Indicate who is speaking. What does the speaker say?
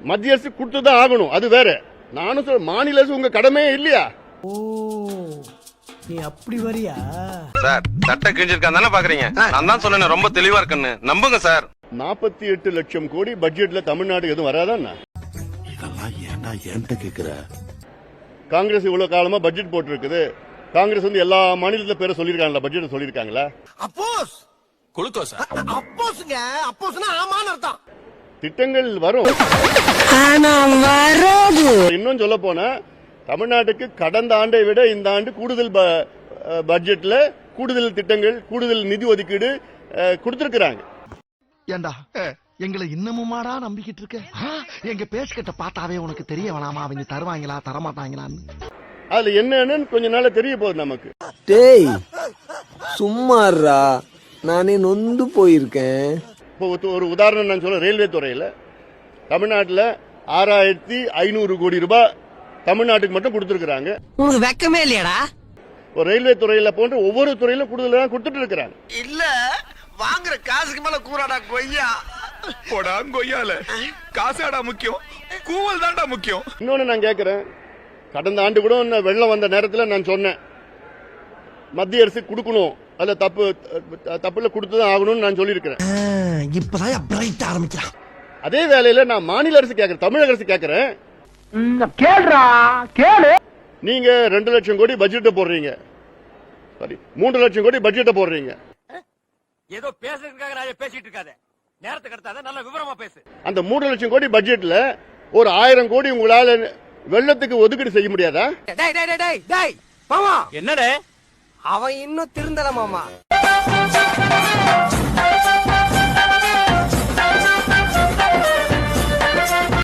Speaker 1: மத்திய அரசு கொடுத்துதான் ஆகணும், அது வேற. நானும் சொல்ல, மாநில அரசு உங்க கடமையே இல்லையா?
Speaker 2: ஓ, நீ அப்படி வரியா
Speaker 3: சார்? சட்டை கிழிஞ்சிருக்கான் தானே பாக்குறீங்க? நான் தான் சொன்னேன் ரொம்ப தெளிவா இருக்குன்னு, நம்புங்க சார்.
Speaker 1: 48 லட்சம் கோடி பட்ஜெட்ல தமிழ்நாடு எதுவும் வராதா?
Speaker 4: இதெல்லாம் ஏன்டா என்கிட்ட கேக்குற?
Speaker 1: காங்கிரஸ் இவ்வளவு காலமா பட்ஜெட் போட்டு இருக்குது. காங்கிரஸ் வந்து எல்லா மாநிலத்துல பேரை சொல்லிருக்காங்களா? பட்ஜெட் சொல்லிருக்காங்களா?
Speaker 5: அப்போஸ் குளுக்கோஸா? அப்போஸ்ங்க, அப்போஸ்னா ஆமான்னு அர்த்தம்.
Speaker 1: திட்டங்கள் வரும், இன்னும் சொல்ல போனா தமிழ்நாட்டுக்கு கடந்த ஆண்டை விட இந்த ஆண்டு கூடுதல் பட்ஜெட்ல கூடுதல் திட்டங்கள், கூடுதல் நிதி ஒதுக்கீடு கொடுத்திருக்கிறாங்க.
Speaker 4: ஏண்டா எங்களை இன்னமுமாடா நம்பிக்கிட்டு இருக்க? எங்க பேசிக்கிட்ட பார்த்தாவே உனக்கு தெரிய வேணாமா அவங்க தருவாங்களா தரமாட்டாங்களான்னு?
Speaker 1: அதுல என்னன்னு கொஞ்ச நாள் தெரிய போகுது நமக்கு.
Speaker 6: டேய் சும்மாறா, நானே நொந்து போயிருக்கேன்.
Speaker 1: இப்போ ஒரு உதாரணம் நான் சொல்ல, ரயில்வே துறையில தமிழ்நாட்டில் 6500 கோடி ரூபாய் தமிழ்நாட்டுக்கு மட்டும் கொடுத்திருக்கிறாங்க.
Speaker 2: உனக்கு வெக்கமே இல்லையாடா?
Speaker 1: ஒரு ரயில்வே துறையில போன்ற ஒவ்வொரு துறையிலும் கூடுதலாக கொடுத்துட்டு இருக்கிறாங்க.
Speaker 5: இல்ல வாங்குற காசுக்கு மேல கூறாடா கொய்யா. போடா கொய்யால காசாடா முக்கியம், கூவல் தான்டா முக்கியம்.
Speaker 1: இன்னொன்னு நான் கேட்கிறேன், கடந்த ஆண்டு கூட வெள்ளம் வந்த நேரத்தில் நான் சொன்னேன், மத்திய அரசு கொடுக்கணும், அதுல தப்புல கொடுத்துதான் ஆகணும்னு நான் சொல்லியிருக்கிறேன்.
Speaker 4: இப்பதான் பிரைட் ஆரம்பிக்கிறான்.
Speaker 1: அதே வேளையில நான் மாநில அரசு கேட்கிறேன், தமிழக அரசு கேட்கிறேன்,
Speaker 2: கேளுடா கேளு.
Speaker 1: நீங்க 2 லட்சம் கோடி பட்ஜெட் போடுறீங்க, சாரி 3 லட்சம் கோடி பட்ஜெட் போடுறீங்க.
Speaker 5: ஏதோ பேசுறதுக்காக நான் பேசிட்டு இருக்காத, நேரத்துக்கு கடத்தாத, நல்ல விவரமா பேசு.
Speaker 1: அந்த 3 லட்சம் கோடி பட்ஜெட்ல ஒரு 1000 கோடி உங்களால வெள்ளத்துக்கு ஒதுக்கீடு செய்ய முடியாதா?
Speaker 2: மாமா
Speaker 5: என்னடே
Speaker 2: அவன் இன்னும் திருந்தல மாமா.